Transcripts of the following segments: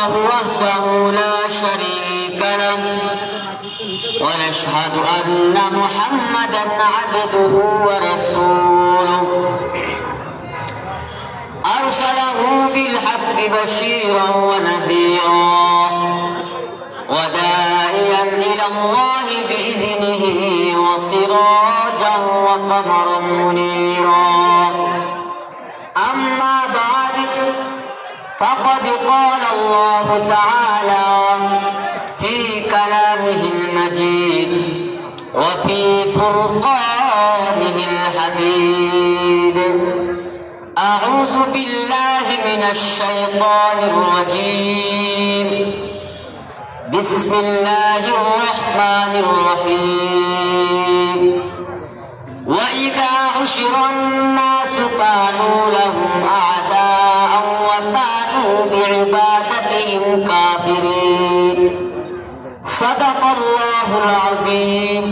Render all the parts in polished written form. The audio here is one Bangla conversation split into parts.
الله وحده لا شريك له ونشهد أن محمدا عبده ورسوله أرسله بالحق بشيرا ونذيرا وداعيا إلى الله بإذنه وسراجا وقمرا منيرا أما بعد فقد قال الله تعالى في كلامه المجيد وفي فرقانه الحميد أعوذ بالله من الشيطان الرجيم بسم الله الرحمن الرحيم وإذا حشر الناس كانوا لهم أعداء وكانوا بعبادتهم كافرين صدق الله العظيم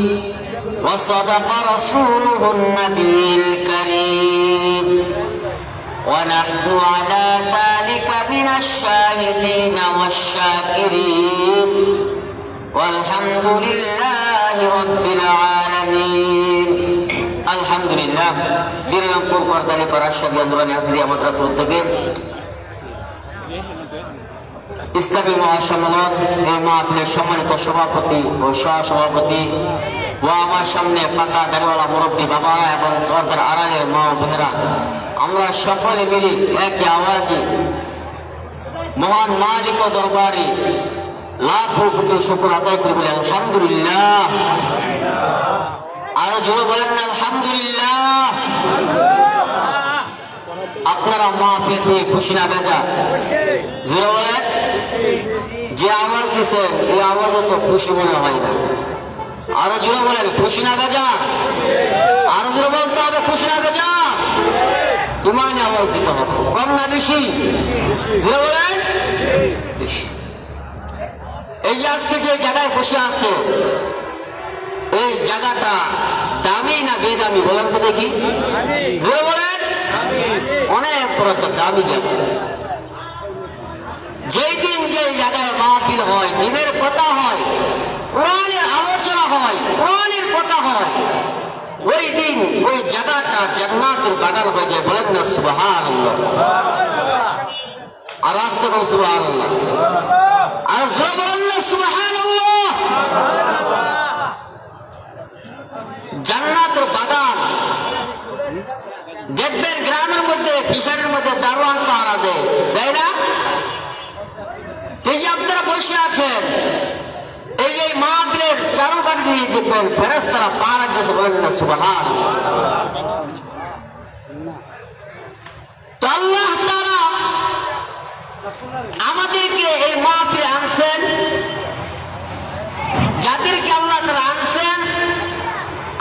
وصدق رسوله النبي الكريم ونحن على ذلك من الشاهدين والشاكرين والحمد لله رب العالمين الحمد لله বিরলমপুর করতালি পরাশাবি আন্দোলনে আব্দি আহমদ রাসূল থেকে ইসলামী মহাসম্মেলন এই মাহফিলের সম্মানিত সভাপতি ও সহসভাপতি ও আমার সামনে পাকা দাড়িওয়ালা মুরব্বী বাবা এবং পর্দার আড়ালের মা ও বোনেরা, আমরা সকলে মিলি একই আওয়াজে মহান মালিক ও দরবারে লাখো কোটি শুকর আদায় করে বলি আলহামদুলিল্লাহ। আরো জোরে বলেন না আলহামদুলিল্লাহ। আপনারা মাহফিল নিয়ে খুশি না বেজা? জোরে বলেন। যে আওয়াজ দিচ্ছেন এই আওয়াজে তো খুশি মনে হয় না। আরো জোরে বলেন খুশি না বেজা? আরো জোরে বলতে হবে খুশি না বেজা? ইমানে আওয়াজ দিতে হবে। কম না বেশি? জোরে বলেন বেশি। এই যে আজকে যে জায়গায় বসে আছে এই জায়গাটা দামি না বেদামি বলেন তো দেখি? জোরে বলেন। অনেক বড় একটা দামি জায়গা। যেই দিন যে জায়গায় মাহফিল হয়, দিনের কথা হয়, কোরআনের আলোচনা হয়, কোরআনের কথা হয়, ওই দিন ওই জায়গাটা জান্নাতের বাগান হয়ে যায়। বলেন না সুবহানাল্লাহ। আর আস্তে করে সুবহানাল্লাহ। আর জোরে বলেন না সুবহানাল্লাহ। জান্নাতের বাগান দেখবেন গ্রামের মধ্যে ফিশারির মধ্যে দারোয়ান পাহারা দেয়, তাই না? এই যে আপনারা বসে আছেন এই যে মাহফিলের চারুকাঠি দিয়ে দেখবেন ফেরেশতারা পাহারা দিয়েছে। বলেন না সুবহানাল্লাহ। তো আল্লাহ তাআলা আমাদেরকে এই মাহফিলে আনছেন, যাদেরকে আল্লাহ তাআলা আনছেন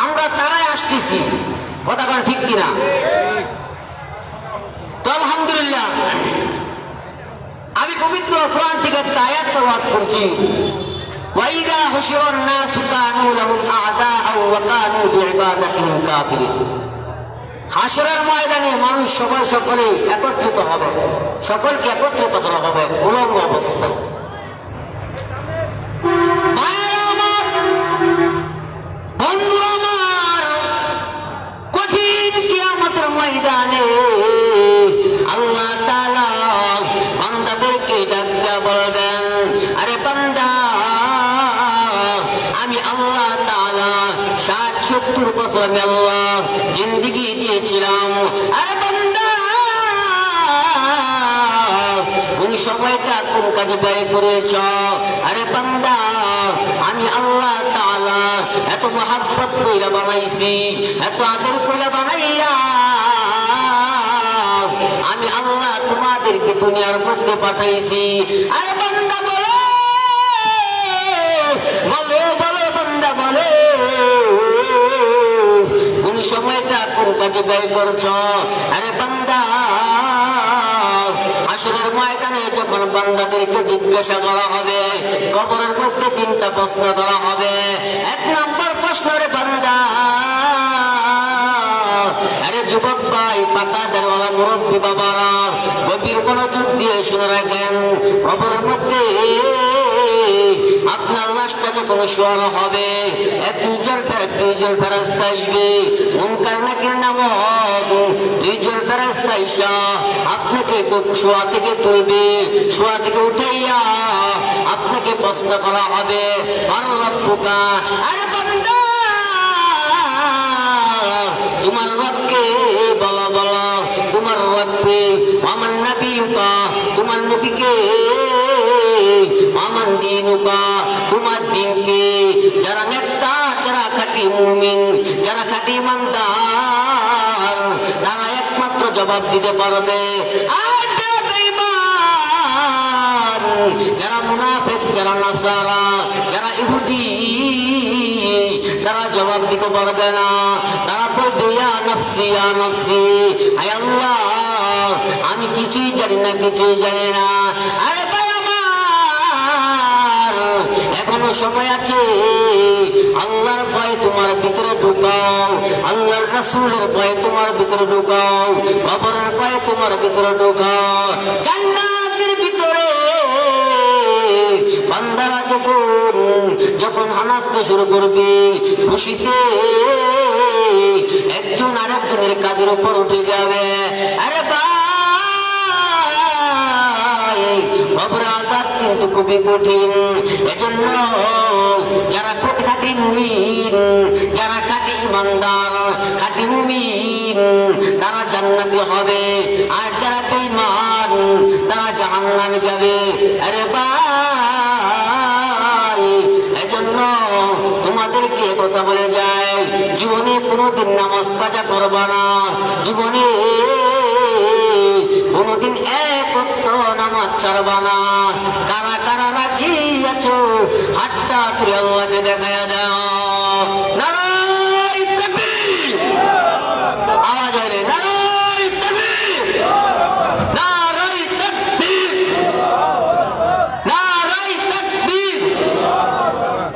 আমরা তারাই আসতেছি। কথা বলেন ঠিক কিনা? তো আলহামদুলিল্লাহ আমি পবিত্র কোরআন থেকে একটা আয়াত তেলাওয়াত করছি। ওয়াইদা হুশিরান নাসু কানু লাহুম আ'দাআ ওয়া কানু বিইবাদাতিহিম কাফিরিন। হাসরের ময়দানে মানুষ সকলে একত্রিত হবে, সকলকে একত্রিত করা হবে উলঙ্গ অবস্থায়। বন্ধুরা আমার, কঠিন কিয়ামতের ময়দানে আল্লাহ তাআলা বান্দাদেরকে ডাকতে বলবেন, আরে বান্দা, আমি আল্লাহ তাআলা ৬০-৭০ বছর আমি আল্লাহ জিন্দেগি দিয়েছিলাম। আরে বান্দা, কোন সময়টা কোন কাজে ব্যয় করেছ? আরে বান্দা, আমি আল্লাহ তাআলা এত মহব্বত কইরা বানাইছি, এত আদর কইরা বানাইয়া আমি আল্লাহ তোমাদেরকে দুনিয়ার মধ্যে পাঠাইছি। আরে বান্দা বলো বলো বলো বান্দা বলো, কোন সময়টা কোন কাজে ব্যয় করছ? আরে বান্দা, হাসরের ময়দানে যখন বান্দাদেরকে জিজ্ঞাসা করা হবে, কবরের মধ্যে 3টা প্রশ্ন করা হবে। 1 নম্বর প্রশ্ন, রে বান্দা, আরে আরে যুবক ভাই, পাতা দেওয়ালা মুরব্বী বাবারা, গভীর মনোযোগ দিয়ে শুনে রাখেন, কবরের মধ্যে আপনার লাশটা যখন শোয়ানো হবে, দুইজন ফেরেশতা আসবে, মুনকার নাকির নামক দুইজন ফেরেশতা আইসা আপনাকে শোয়া থেকে তুলবে, শোয়া থেকে উঠাইয়া আপনাকে প্রশ্ন করা হবে, আর রব্বুকা, আরে বান্দা তোমার রবকে বলা বলা, তোমার রবকে, আমার নবীকা, তোমার নবীকে, আমার দিনুকা, তোমার দিনকে। যারা নেতা, যারা খাঁটি মুমিন, যারা খাঁটি ইমানদার, তারা একমাত্র জবাব দিতে পারবে। আর যারা বেঈমান, যারা মুনাফিক, যারা নাসারা, যারা ইহুদি, তারা জবাব দিতে পারবে না। তারা বলবে ইয়া নফসি, ইয়া নফসি, হায় আল্লাহ আমি কিছুই জানি না, কিছুই জানি না। আরে ভাই আমার, এখনো সময় আছে। আল্লাহর ভয় তোমার ভিতরে ঢুকাও, আল্লাহর রাসূলের ভয় তোমার ভিতরে ঢুকাও, কবরের ভয় তোমার ভিতরে ঢুকাও। জান্নাতের ভিতরে বান্দারা যখন হানাসতে শুরু করবে, খুশিতে একজন আরেকজনের কাঁধের উপর উঠে যাবে। আরে ভাই, কবর আযাব কিন্তু খুবই কঠিন। এজন্য যারা খাঁটি মুমিন, যারা খাঁটি ইমানদার, খাঁটি মুমিন, তারা জান্নাতি হবে, আর যারা বেঈমান তারা জাহান্নামে যাবে। আরে ভাই, এজন্য তোমাদেরকে কথা বলে যায়, জীবনে কোনোদিন নামাজ কাজা করবা না, জীবনে কোনোদিন এক ওয়াক্ত নামাজ ছাড়বা না। কারা কারা রাজি আছো হাতটা তুলে আল্লাহকে দেখায়া দাও। নারায়ে তাকবীর, আওয়াজ হয়, নারায়ে তাকবীর, নারায়ে তাকবীর, নারায়ে তাকবীর।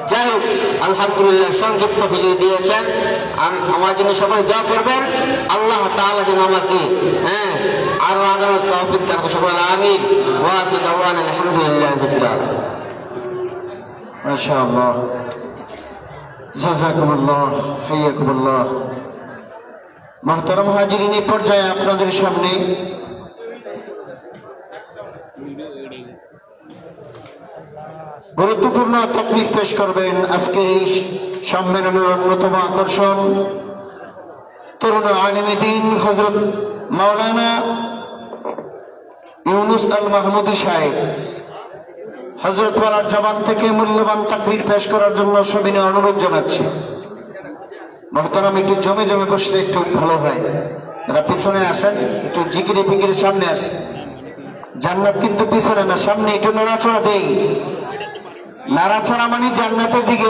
যাই হোক, আলহামদুলিল্লাহ সংক্ষিপ্ত হুজুর দিয়েছেন। আমার জন্য সবাই দোয়া করবেন, আল্লাহ তাআলা যেন আমাকে আরো আগানোর তৌফিক দান করেন। সবাই আমিন। ওয়া আখিরু দাওয়ানা আলহামদুলিল্লাহি রাব্বিল আলামিন। মাশাআল্লাহ, জাযাকুমুল্লাহ, হাইয়াকুমুল্লাহ। মুহতারাম হাজিরিন, এই পর্যায়ে আপনাদের সামনে গুরুত্বপূর্ণ তাকরীর পেশ করবেন আজকের এই সম্মেলনের অন্যতম আকর্ষণ, তরুণ আলিমে দ্বীন হযরত মাওলানা ইউনুস আল মাহমুদী সাহেব। হযরত ওয়ালার জবান থেকে মূল্যবান তাকরীর পেশ করার জন্য সবিনয় অনুরোধ জানাচ্ছি। মুহতারাম, একটু জমে জমে বসলে একটু ভালো হয়। এরা পিছনে আসেন, একটু জিকিরে ফিকিরে সামনে আসেন। জান্নাত কিন্তু পিছনে না, সামনে। একটু নাড়াচড়া দেই, নাড়াচড়া মানে জান্নাতের দিকে।